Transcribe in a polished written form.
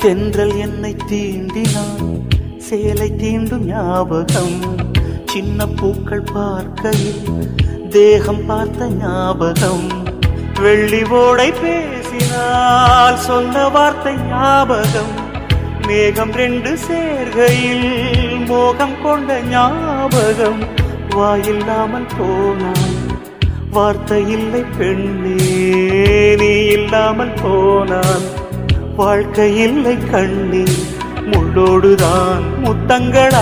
தென்றல் என்னை தீண்டினான், சேலை தீண்டும் ஞாபகம். சின்ன பூக்கள் பார்க்கையில் தேகம் பார்த்த ஞாபகம். வெள்ளி ஓடை பேசினால் சொன்ன வார்த்தை ஞாபகம். மேகம் ரெண்டு சேர்கையில் மோகம் கொண்ட ஞாபகம். வாயில்லாமல் போனான், வார்த்தை இல்லை பெண்ணே, நீ இல்லாமல் போனான். வாழ்க்கை இல்லை கண்ணே, முள்ளோடுதான் முத்தங்களா.